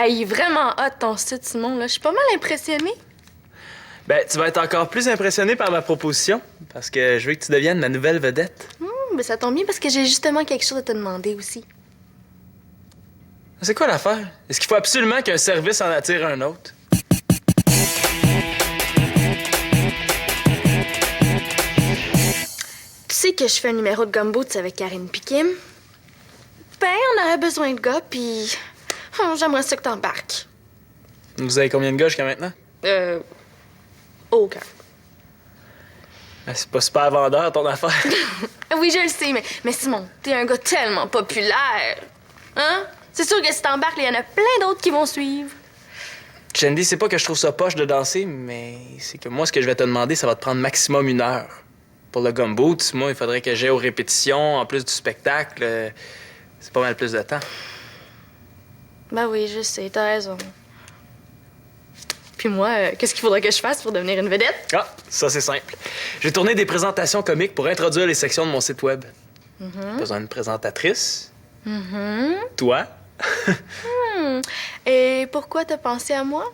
Hey, il est vraiment hot ton site, Simon. Là. Je suis pas mal impressionnée. Ben, tu vas être encore plus impressionné par ma proposition, parce que je veux que tu deviennes ma nouvelle vedette. Ben, ça tombe bien parce que j'ai justement quelque chose à te demander aussi. C'est quoi l'affaire? Est-ce qu'il faut absolument qu'un service en attire un autre? Tu sais que je fais un numéro de Gumboots avec Karine Piquim. Ben, on aurait besoin de gars, puis j'aimerais ça que t'embarques. Vous avez combien de gars jusqu'à maintenant? Aucun. Ben, c'est pas super vendeur, ton affaire. Oui, je le sais, mais Simon, t'es un gars tellement populaire. Hein? C'est sûr que si t'embarques, il y en a plein d'autres qui vont suivre. Shandy, c'est pas que je trouve ça poche de danser, mais c'est que moi, ce que je vais te demander, ça va te prendre maximum 1 heure. Pour le Gumboots, moi, il faudrait que j'aille aux répétitions, en plus du spectacle. C'est pas mal plus de temps. Ben oui, je sais, t'as raison. Puis moi, qu'est-ce qu'il faudrait que je fasse pour devenir une vedette? Ah, ça, c'est simple. J'ai tourné des présentations comiques pour introduire les sections de mon site web. Besoin d'une présentatrice. Toi. Et pourquoi t'as pensé à moi?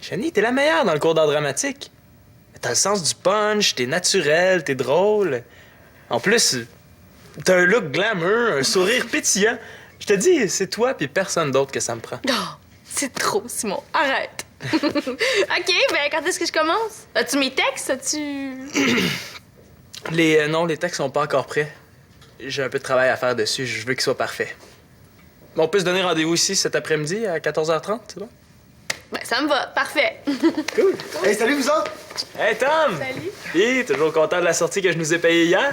Shani, t'es la meilleure dans le cours d'art dramatique. T'as le sens du punch, t'es naturel, t'es drôle. En plus, t'as un look glamour, un sourire pétillant. Je te dis, c'est toi puis personne d'autre que ça me prend. Oh, c'est trop, Simon. Arrête. OK, ben quand est-ce que je commence? As-tu mes textes? As-tu... Non, les textes sont pas encore prêts. J'ai un peu de travail à faire dessus, je veux qu'ils soient parfaits. On peut se donner rendez-vous ici cet après-midi à 14h30, c'est bon? Ben, ça me va. Parfait. Cool. Hey, salut vous autres! Hey Tom! Salut. Hi, toujours content de la sortie que je nous ai payée hier?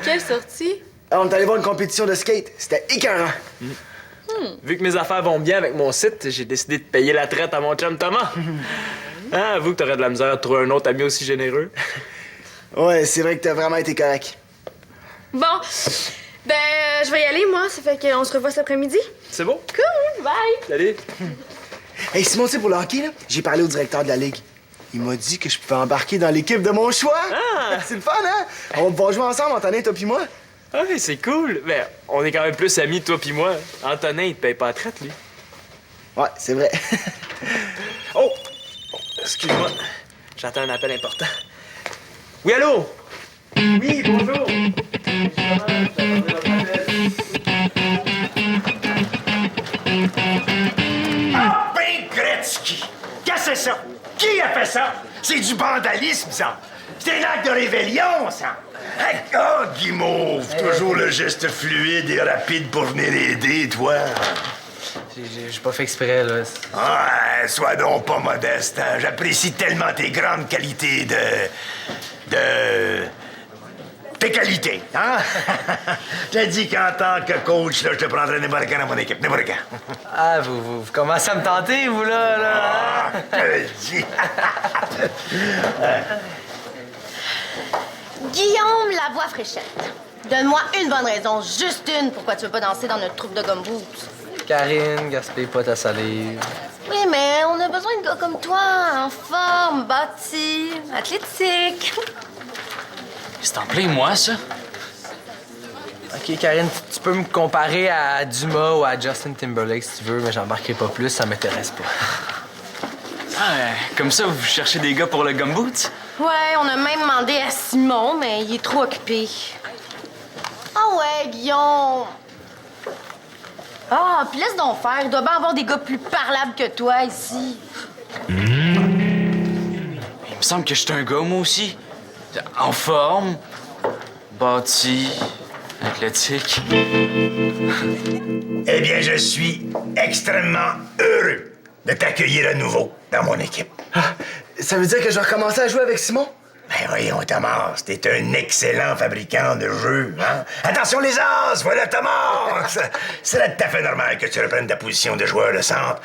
Quelle sortie? Ah, on est allé voir une compétition de skate. C'était écœurant. Vu que mes affaires vont bien avec mon site, j'ai décidé de payer la traite à mon chum Thomas. Hein, avoue que t'aurais de la misère à trouver un autre ami aussi généreux. Ouais, c'est vrai que t'as vraiment été correct. Bon, ben, je vais y aller, moi. Ça fait qu'on se revoit cet après-midi. C'est beau? Cool, bye! Salut! Hey, Simon, tu sais, pour le hockey, là, j'ai parlé au directeur de la ligue. Il m'a dit que je pouvais embarquer dans l'équipe de mon choix. Ah! C'est le fun, hein? On va pouvoir jouer ensemble, Antonin, toi pis moi. Ah oui, c'est cool. Mais on est quand même plus amis, toi puis moi. Antonin, il te paye pas la traite, lui. Ouais, c'est vrai. Oh! Excuse-moi. J'attends un appel important. Oui, allô? Oui, bonjour. Ah, ben Gretzky! Qu'est-ce que c'est ça? Qui a fait ça? C'est du vandalisme, ça! C'est un acte de rébellion, ça! Hey, oh, Guimauve! Toujours le geste fluide et rapide pour venir aider, toi! J'ai pas fait exprès, là. Ouais, sois donc pas modeste, hein? J'apprécie tellement tes grandes qualités tes qualités, hein? Je te dis qu'en tant que coach, là, je te prendrai n'importe quand dans mon équipe, n'importe quand. Ah, vous commencez à me tenter, vous, là? Ah, je te le dis. Guillaume Lavoie Fréchette, donne-moi une bonne raison, juste une, pourquoi tu veux pas danser dans notre troupe de Gumboots. Karine, gaspille pas ta salive. Oui, mais on a besoin de gars comme toi, en forme, bâti, athlétique. C'est en plein moi, ça. OK, Karine, tu peux me comparer à Dumas ou à Justin Timberlake si tu veux, mais j'embarquerai pas plus, ça m'intéresse pas. Ah, comme ça, vous cherchez des gars pour le Gumboots? Ouais, on a même demandé à Simon, mais il est trop occupé. Ah ouais, Guillaume. Ah, puis laisse donc faire, il doit bien avoir des gars plus parlables que toi ici. Il me semble que je suis un gars, moi aussi. En forme, bâti, athlétique. Eh bien, je suis extrêmement heureux de t'accueillir à nouveau dans mon équipe. Ah, ça veut dire que je vais recommencer à jouer avec Simon? Ben voyons, Thomas, t'es un excellent fabricant de jeux, hein? Attention les as, voilà Thomas! C'est là tout à fait normal que tu reprennes ta position de joueur de centre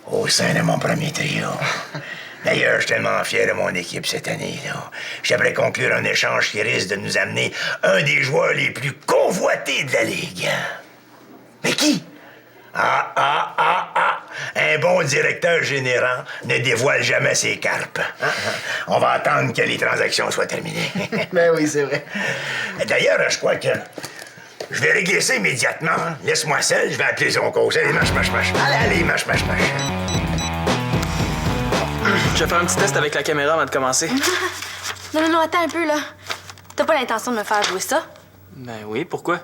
au sein de mon premier trio. D'ailleurs, je suis tellement fier de mon équipe cette année, là. J'aimerais conclure un échange qui risque de nous amener un des joueurs les plus convoités de la Ligue. Mais qui? Un bon directeur général ne dévoile jamais ses carpes. On va attendre que les transactions soient terminées. Ben oui, c'est vrai. D'ailleurs, je crois que Je vais régler ça immédiatement. Hein. Laisse-moi seul, je vais appeler son cause. Allez, marche. Allez, marche. Je vais faire un petit test avec la caméra avant de commencer. Non, attends un peu, là. T'as pas l'intention de me faire jouer ça? Ben oui, pourquoi?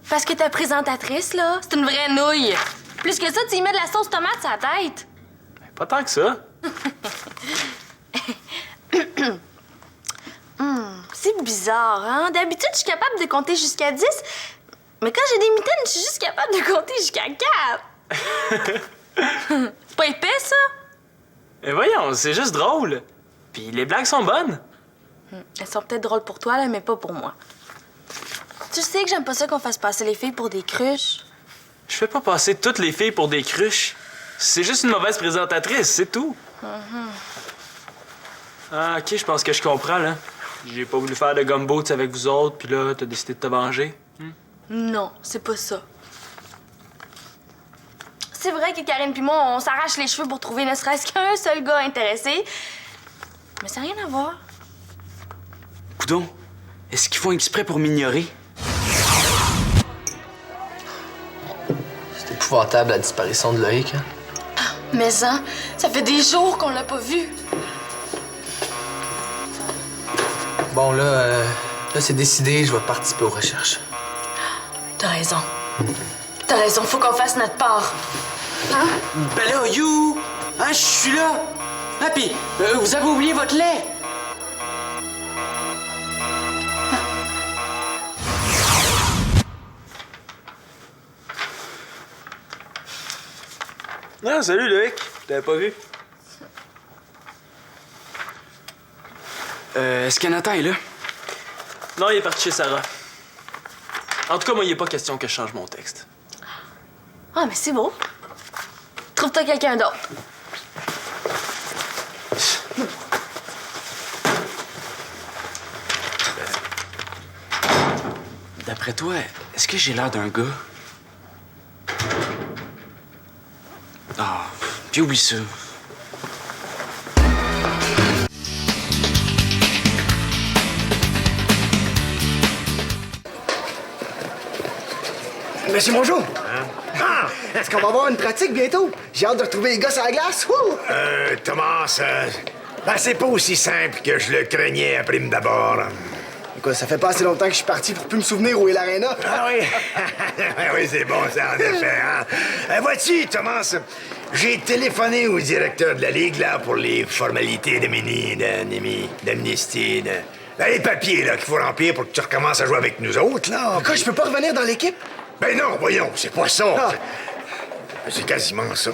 Parce que ta présentatrice, là, c'est une vraie nouille. Plus que ça, tu y mets de la sauce tomate sur la tête. Ben, pas tant que ça. C'est bizarre, hein? D'habitude, je suis capable de compter jusqu'à 10, mais quand j'ai des mitaines, je suis juste capable de compter jusqu'à 4. C'est pas épais, ça? Mais voyons, c'est juste drôle. Puis les blagues sont bonnes. Elles sont peut-être drôles pour toi, là, mais pas pour moi. Tu sais que j'aime pas ça qu'on fasse passer les filles pour des cruches. Je fais pas passer toutes les filles pour des cruches. C'est juste une mauvaise présentatrice, c'est tout. Ah, OK, je pense que je comprends, là. J'ai pas voulu faire de gumbo avec vous autres, puis là, t'as décidé de te venger. Non, c'est pas ça. C'est vrai que Karine pis moi, on s'arrache les cheveux pour trouver ne serait-ce qu'un seul gars intéressé. Mais ça n'a rien à voir. Coudon, est-ce qu'ils font exprès pour m'ignorer? C'est épouvantable la disparition de Loïc, hein? Mais ça fait des jours qu'on l'a pas vu. Bon, là, c'est décidé, je vais participer aux recherches. T'as raison. Faut qu'on fasse notre part. Hein? Ben là, you! Hein, je suis là! Ah, pis, vous avez oublié votre lait! Ah, salut, Loïc. Je t'avais pas vu. Est-ce que Nathan est là? Non, il est parti chez Sarah. En tout cas, moi, il n'est pas question que je change mon texte. Ah, mais c'est beau. Trouve-toi quelqu'un d'autre. D'après toi, est-ce que j'ai l'air d'un gars? Ah, puis oublie ça. Monsieur Mongeau! Ah! Est-ce qu'on va avoir une pratique bientôt? J'ai hâte de retrouver les gars sur la glace. Wouh! Thomas, ben, c'est pas aussi simple que je le craignais à prime d'abord. Quoi, ça fait pas assez longtemps que je suis parti pour plus me souvenir où est l'aréna. Ah oui? Oui, c'est bon, ça, en effet. Hein? Vois-tu, Thomas, j'ai téléphoné au directeur de la Ligue, là, pour les formalités d'amnistie, ben, les papiers, là, qu'il faut remplir pour que tu recommences à jouer avec nous autres, là. Quoi, je peux pas revenir dans l'équipe? Ben non, voyons, c'est pas ça. Ah. C'est quasiment ça.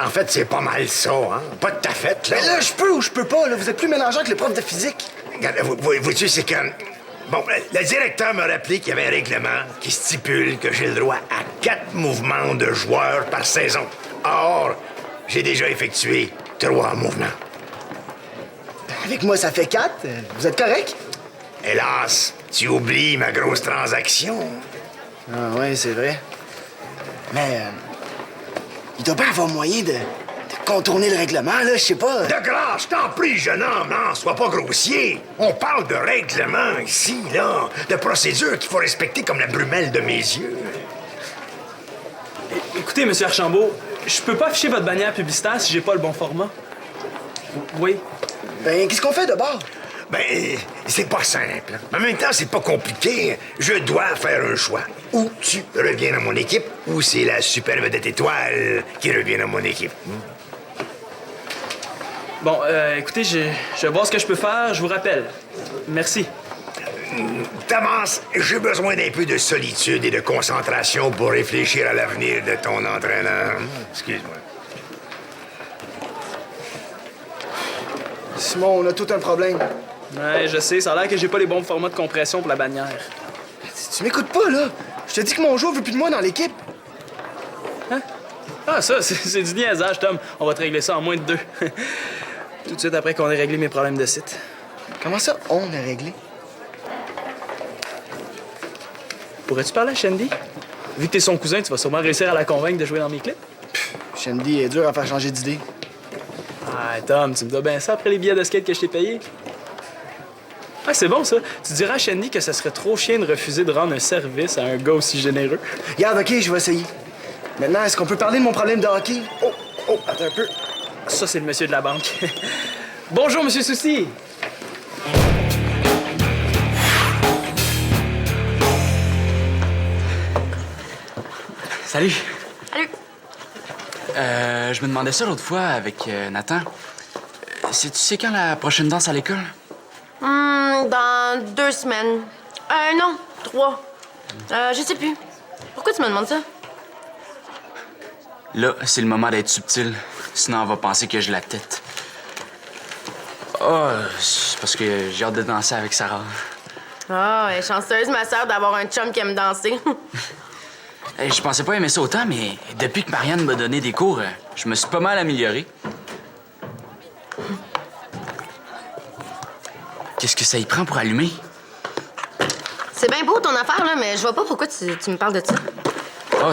En fait, c'est pas mal ça, hein? Pas tout à fait, là. Mais là, je peux ou je peux pas, là. Vous êtes plus mélangeant que le prof de physique. Regarde, vois-tu, c'est que... Bon, le directeur m'a rappelé qu'il y avait un règlement qui stipule que j'ai le droit à 4 mouvements de joueurs par saison. Or, j'ai déjà effectué 3 mouvements. Avec moi, ça fait 4. Vous êtes correct? Hélas, tu oublies ma grosse transaction. Ah ouais, c'est vrai. Mais il doit pas avoir moyen de contourner le règlement, là, je sais pas. De grâce, je t'en prie, jeune homme, non, sois pas grossier. On parle de règlement ici, là, de procédures qu'il faut respecter comme la brumelle de mes yeux. Écoutez, Monsieur Archambault, je peux pas afficher votre bannière publicitaire si j'ai pas le bon format. Oui. Ben, qu'est-ce qu'on fait de bord? Ben, c'est pas simple. En même temps, c'est pas compliqué. Je dois faire un choix. Ou tu reviens dans mon équipe, ou c'est la super vedette étoile qui revient dans mon équipe. Bon, écoutez, je vais voir ce que je peux faire, je vous rappelle. Merci. Thomas, j'ai besoin d'un peu de solitude et de concentration pour réfléchir à l'avenir de ton entraîneur. Excuse-moi. Simon, on a tout un problème. Ouais, je sais, ça a l'air que j'ai pas les bons formats de compression pour la bannière. Tu m'écoutes pas, là. Je te dis que mon joueur veut plus de moi dans l'équipe. Hein? Ah, ça, c'est du niaisage, Tom. On va te régler ça en moins de 2. Tout de suite après qu'on ait réglé mes problèmes de site. Comment ça, on a réglé? Pourrais-tu parler à Shandy? Vu que t'es son cousin, tu vas sûrement réussir à la convaincre de jouer dans mes clips. Shandy est dur à faire changer d'idée. Ah, Tom, tu me dois bien ça après les billets de skate que je t'ai payés. Ah, c'est bon, ça. Tu diras à Shandy que ça serait trop chien de refuser de rendre un service à un gars aussi généreux. Regarde, OK, je vais essayer. Maintenant, est-ce qu'on peut parler de mon problème de hockey? Oh, attends un peu. Ça, c'est le monsieur de la banque. Bonjour, monsieur Souci. Salut. Salut. Je me demandais ça l'autre fois avec Nathan. Tu sais quand la prochaine danse à l'école? Dans 2 semaines. Non, 3. Je sais plus. Pourquoi tu me demandes ça? Là, c'est le moment d'être subtil. Sinon, on va penser que je la tête. C'est parce que j'ai hâte de danser avec Sarah. Ah, elle est chanceuse, ma sœur, d'avoir un chum qui aime danser. Je pensais pas aimer ça autant, mais depuis que Marianne m'a donné des cours, je me suis pas mal amélioré. Qu'est-ce que ça y prend pour allumer? C'est bien beau ton affaire, là, mais je vois pas pourquoi tu me parles de ça.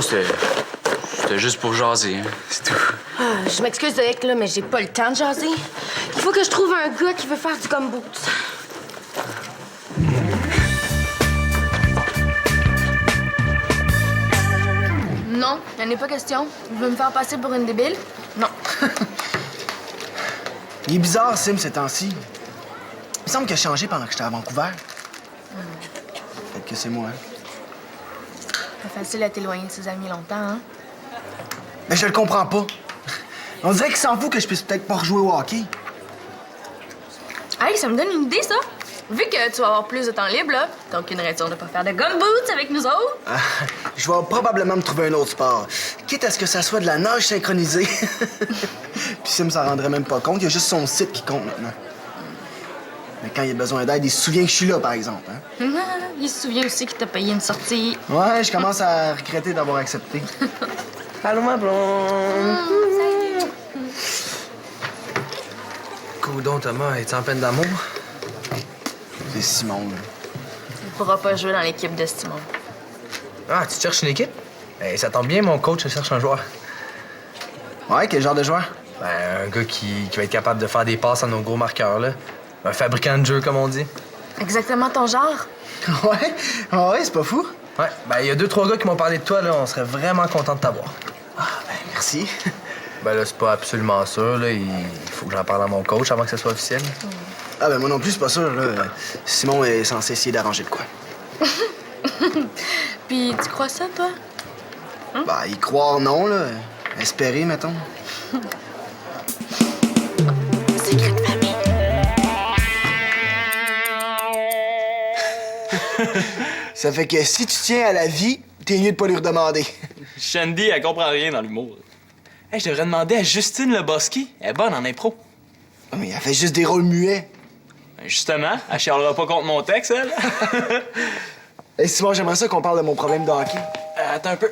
C'était juste pour jaser, hein. C'est tout. Je m'excuse de Hec, là, mais j'ai pas le temps de jaser. Il faut que je trouve un gars qui veut faire du gumboot. Non, il en est pas question. Il veut me faire passer pour une débile? Non. Il est bizarre, Sim, ces temps-ci. Il me semble qu'il a changé pendant que j'étais à Vancouver. Peut-être que c'est moi. Pas facile à t'éloigner de ses amis longtemps, hein? Mais je le comprends pas. On dirait qu'il s'en fout que je puisse peut-être pas rejouer au hockey. Hey, ça me donne une idée, ça. Vu que tu vas avoir plus de temps libre, là, t'as aucune raison de pas faire de gumboots avec nous autres. Je vais probablement me trouver un autre sport. Quitte à ce que ça soit de la nage synchronisée. Puis Sim s'en rendrait même pas compte. Il y a juste son site qui compte maintenant. Mais quand il a besoin d'aide, il se souvient que je suis là, par exemple. Hein? Il se souvient aussi qu'il t'a payé une sortie. Ouais, je commence à regretter d'avoir accepté. Allô, ma blonde. Coudon, Thomas, es-tu en peine d'amour? C'est Simon, là. Il pourra pas jouer dans l'équipe de Simon. Ah, tu cherches une équipe? Eh, ça tombe bien, mon coach cherche un joueur. Ouais, quel genre de joueur? Ben, un gars qui va être capable de faire des passes à nos gros marqueurs, là. Un fabricant de jeu, comme on dit. Exactement ton genre. Ouais, c'est pas fou. Ouais, ben, il y a 2-3 gars qui m'ont parlé de toi, là. On serait vraiment content de t'avoir. Ah, ben, merci. Ben là, c'est pas absolument sûr, là. Il faut que j'en parle à mon coach avant que ce soit officiel. Ah, ben, moi non plus, c'est pas sûr, là. Simon est censé essayer d'arranger de quoi. Puis tu crois ça, toi? Ben, y croire, non, là. Espérer, mettons. Secret de famille. Ça fait que si tu tiens à la vie, t'es mieux de pas lui redemander. Shandy, elle comprend rien dans l'humour. Hey, je devrais demander à Justine Lebowski. Elle est bonne en impro. Ah, mais elle fait juste des rôles muets. Justement, elle chialera pas contre mon texte, elle. Hey, Simon, j'aimerais ça qu'on parle de mon problème de hockey. Attends un peu.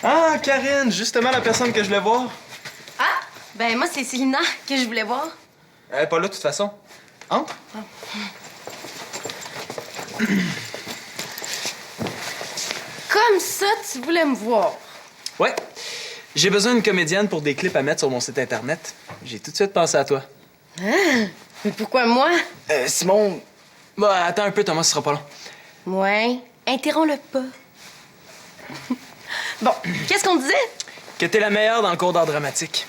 Ah, Karine, justement la personne que je voulais voir. Ah, ben moi, c'est Célina que je voulais voir. Elle est pas là, de toute façon. Entre. Comme ça, tu voulais me voir. Ouais. J'ai besoin d'une comédienne pour des clips à mettre sur mon site Internet. J'ai tout de suite pensé à toi. Mais pourquoi moi? Simon, Bah, attends un peu, Thomas, ce sera pas long. Ouais, interromps-le pas. Bon, qu'est-ce qu'on disait? Que t'es la meilleure dans le cours d'art dramatique.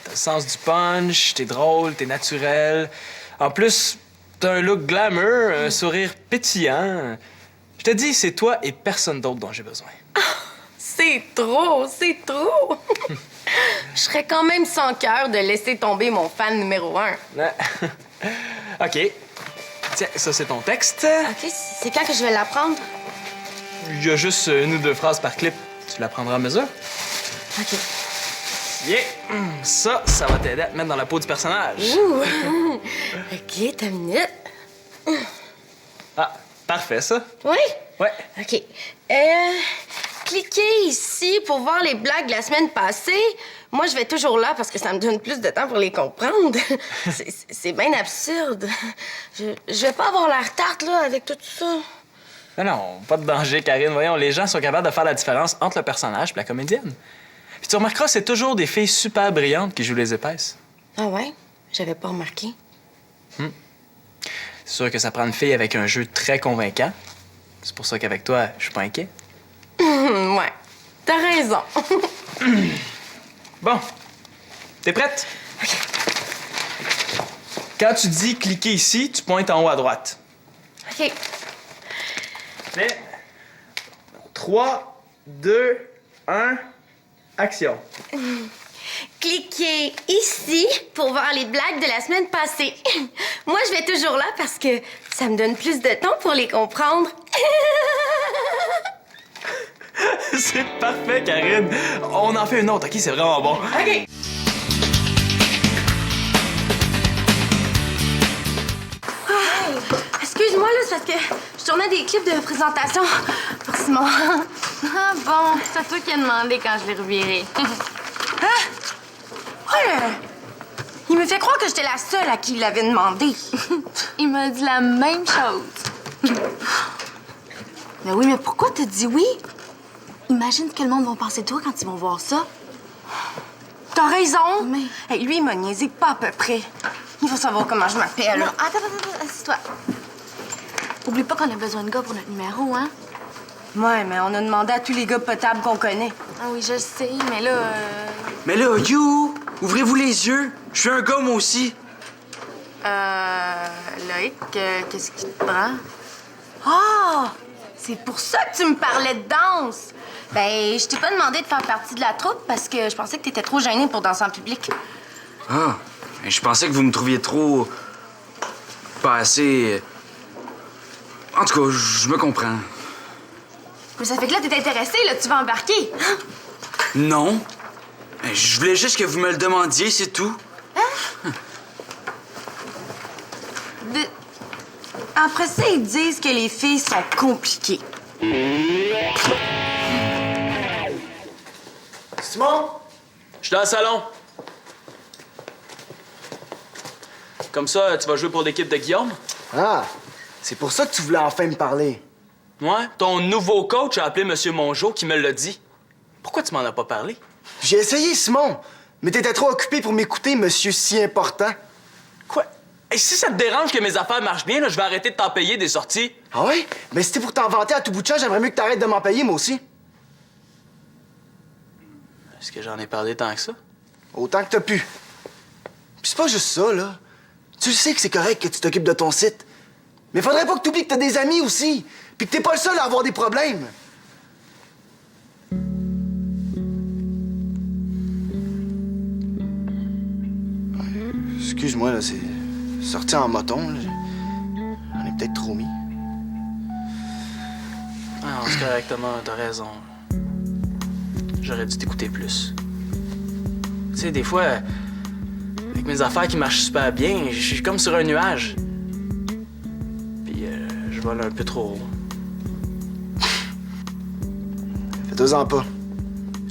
T'as le sens du punch, t'es drôle, t'es naturel. En plus, t'as un look glamour, un sourire pétillant. Je te dis, c'est toi et personne d'autre dont j'ai besoin. C'est trop, c'est trop. Je serais quand même sans cœur de laisser tomber mon fan numéro 1. Ouais. OK. Tiens, ça, c'est ton texte. OK, c'est quand que je vais l'apprendre? Il y a juste 1 ou 2 phrases par clip. Tu la prendras à mesure. OK. Yeah! Ça va t'aider à te mettre dans la peau du personnage. Ouh. OK, t'as une minute. Ah, parfait, ça. Oui? Ouais. OK. Cliquez ici pour voir les blagues de la semaine passée. Moi, je vais toujours là parce que ça me donne plus de temps pour les comprendre. C'est bien absurde. Je vais pas avoir l'air tarte, là, avec tout ça. Non, pas de danger, Karine. Voyons, les gens sont capables de faire la différence entre le personnage et la comédienne. Puis tu remarqueras, c'est toujours des filles super brillantes qui jouent les épaisses. Ah ouais? J'avais pas remarqué. C'est sûr que ça prend une fille avec un jeu très convaincant. C'est pour ça qu'avec toi, je suis pas inquiet. Ouais. T'as raison. Bon. T'es prête? OK. Quand tu dis cliquer ici, tu pointes en haut à droite. OK. Mais 3, 2, 1, action. Cliquez ici pour voir les blagues de la semaine passée. Moi, je vais toujours là parce que ça me donne plus de temps pour les comprendre. C'est parfait, Karine. On en fait une autre, OK? C'est vraiment bon. OK. Excuse-moi, là, c'est parce que je tournais des clips de présentation pour Simon. Ah bon, c'est toi qui as demandé quand je l'ai reviré. Ouais. Il me fait croire que j'étais la seule à qui il l'avait demandé. Il m'a dit la même chose. Mais oui, mais pourquoi t'as dit oui? Imagine ce que le monde va penser de toi quand ils vont voir ça. T'as raison. Mais- Hey, lui, il m'a niaisé pas à peu près. Il faut savoir comment je m'appelle. Non, attends, assis-toi. Oublie pas qu'on a besoin de gars pour notre numéro, hein? Ouais, mais on a demandé à tous les gars potables qu'on connaît. Ah oui, je sais, mais là... Mais là, you! Ouvrez-vous les yeux! Je suis un gars, moi aussi! Loïc, qu'est-ce qui te prend? Ah! C'est pour ça que tu me parlais de danse. Ben, je t'ai pas demandé de faire partie de la troupe parce que je pensais que t'étais trop gênée pour danser en public. Ah! Je pensais que vous me trouviez trop... pas assez... En tout cas, je me comprends. Mais ça fait que là, t'es intéressé, là, tu vas embarquer. Non. Je voulais juste que vous me le demandiez, c'est tout. Après ça, ils disent que les filles sont compliquées. Simon? Je suis dans le salon. Comme ça, tu vas jouer pour l'équipe de Guillaume? Ah, c'est pour ça que tu voulais enfin me parler. Ouais. Ton nouveau coach a appelé Monsieur Mongeau qui me l'a dit. Pourquoi tu m'en as pas parlé? J'ai essayé, Simon, mais t'étais trop occupé pour m'écouter, monsieur si important. Quoi? Et si ça te dérange que mes affaires marchent bien, là, je vais arrêter de t'en payer des sorties. Ah ouais? Mais si c'était pour t'en vanter à tout bout de champ, j'aimerais mieux que t'arrêtes de m'en payer, moi aussi. Est-ce que j'en ai parlé tant que ça? Autant que t'as pu. Puis c'est pas juste ça, là. Tu le sais que c'est correct que tu t'occupes de ton site. Mais faudrait pas que t'oublies que t'as des amis aussi. Puis que t'es pas le seul à avoir des problèmes. Excuse-moi, là, c'est sorti en moton, là. J'en ai peut-être trop mis. Ah, c'est correctement, t'as raison. J'aurais dû t'écouter plus. Tu sais, des fois, avec mes affaires qui marchent super bien, je suis comme sur un nuage. Puis, je vole un peu trop haut. Fais-toi-en pas.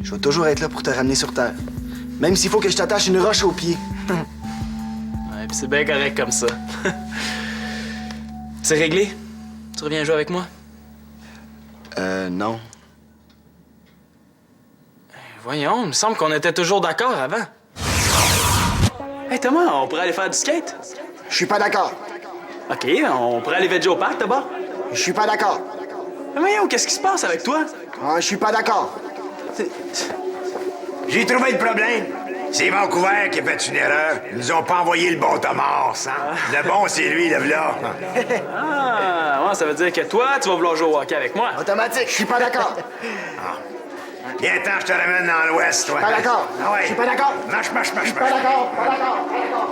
Je vais toujours être là pour te ramener sur terre. Même s'il faut que je t'attache une roche au pied. Ouais, puis c'est bien correct comme ça. C'est réglé? Tu reviens jouer avec moi? Non. Voyons, il me semble qu'on était toujours d'accord avant. Hey Thomas, on pourrait aller faire du skate? Je suis pas d'accord. OK, on pourrait aller veger au parc d'abord. Je suis pas d'accord. Mais voyons, qu'est-ce qui se passe avec toi? Ah, je suis pas d'accord. J'ai trouvé le problème. C'est Vancouver qui a fait une erreur. Ils nous ont pas envoyé le bon Thomas, hein? Le bon, c'est lui, le là. Ah, ouais, ça veut dire que toi, tu vas vouloir jouer au hockey avec moi. Automatique, je suis pas d'accord. Viens-t'en, je te ramène dans l'Ouest, toi. Pas d'accord. Ah ouais. Je suis pas d'accord. Marche, marche, marche, Pas marche. d'accord, pas d'accord, pas d'accord.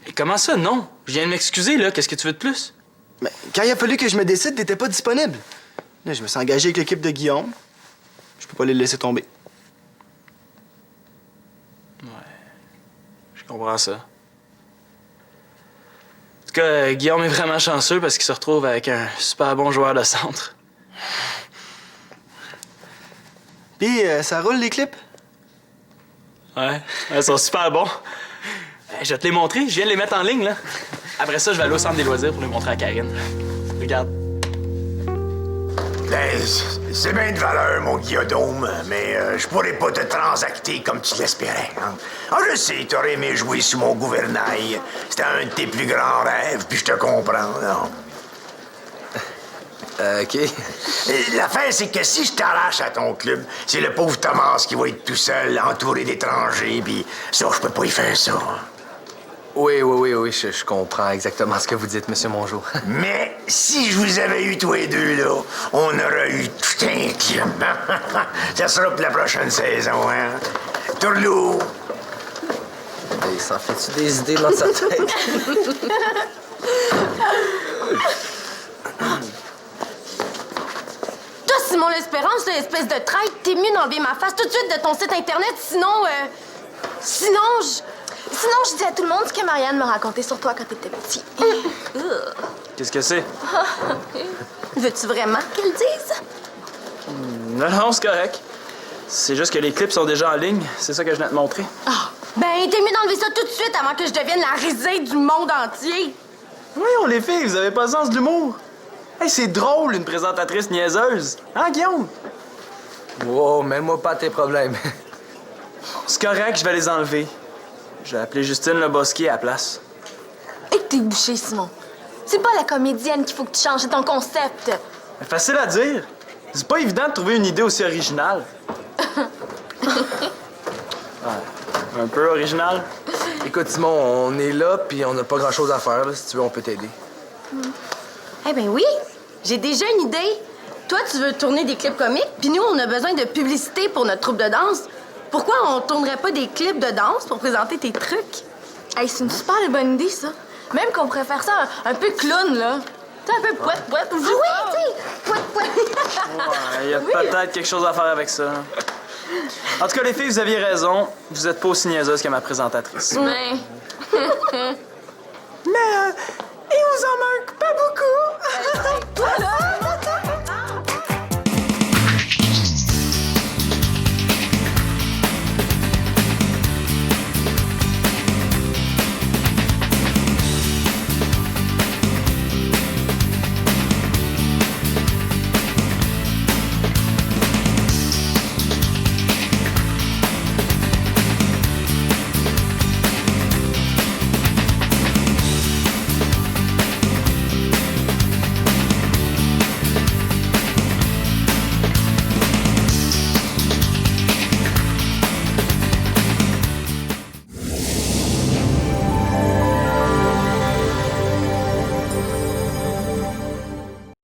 Et comment ça, non? Je viens de m'excuser, là. Qu'est-ce que tu veux de plus? Mais quand il a fallu que je me décide, t'étais pas disponible. Là, je me suis engagé avec l'équipe de Guillaume. Je peux pas les laisser tomber. Je comprends ça. En tout cas, Guillaume est vraiment chanceux parce qu'il se retrouve avec un super bon joueur de centre. Puis, ça roule les clips? Ouais, ils sont super bons. Je vais te les montrer, je viens de les mettre en ligne, là. Après ça, je vais aller au centre des loisirs pour les montrer à Karine. Regarde. Ben, c'est bien de valeur, mon Guillaume, mais je pourrais pas te transacter comme tu l'espérais. Hein? Ah, je sais, t'aurais aimé jouer sous mon gouvernail. C'était un de tes plus grands rêves, puis je te comprends, non? OK. L'affaire, c'est que si je t'arrache à ton club, c'est le pauvre Thomas qui va être tout seul, entouré d'étrangers, puis ça, je peux pas y faire ça. Oui, je comprends exactement ce que vous dites, Monsieur Mongeau. Mais si je vous avais eu tous les deux, là, on aurait eu tout un club. Ça sera pour la prochaine saison, hein? Tourlou! Il s'en fait-tu des idées dans sa tête? Toi, Simon L'Espérance, l'espèce de traître, t'es mieux d'enlever ma face tout de suite de ton site Internet, sinon, Sinon, je dis à tout le monde ce que Marianne m'a raconté sur toi quand t'étais petit. Qu'est-ce que c'est? Veux-tu vraiment qu'elle dise? Non, c'est correct. C'est juste que les clips sont déjà en ligne. C'est ça que je viens de te montrer. Ben, t'es mieux d'enlever ça tout de suite avant que je devienne la risée du monde entier. Voyons, les filles, vous avez pas le sens de l'humour. Hey, c'est drôle, une présentatrice niaiseuse. Hein, Guillaume? Wow, mets-moi pas tes problèmes. C'est correct, je vais les enlever. Je vais appeler Justine Le Bosquier à la place. Et t'es bouché, Simon. C'est pas la comédienne qu'il faut que tu changes, c'est ton concept. Mais facile à dire. C'est pas évident de trouver une idée aussi originale. Ouais, un peu originale. Écoute, Simon, on est là, puis on n'a pas grand-chose à faire. Là. Si tu veux, on peut t'aider. Eh ben oui, j'ai déjà une idée. Toi, tu veux tourner des clips comiques, puis nous, on a besoin de publicité pour notre troupe de danse. Pourquoi on tournerait pas des clips de danse pour présenter tes trucs? Hey, c'est une super bonne idée, ça. Même qu'on pourrait faire ça un peu clown, là. Tu sais, un peu poète. Ah oui, tu sais, poète. Il y a peut-être quelque chose à faire avec ça. En tout cas, les filles, vous aviez raison. Vous êtes pas aussi niaiseuse que ma présentatrice. Mais... Mais il vous en manque pas beaucoup. Voilà!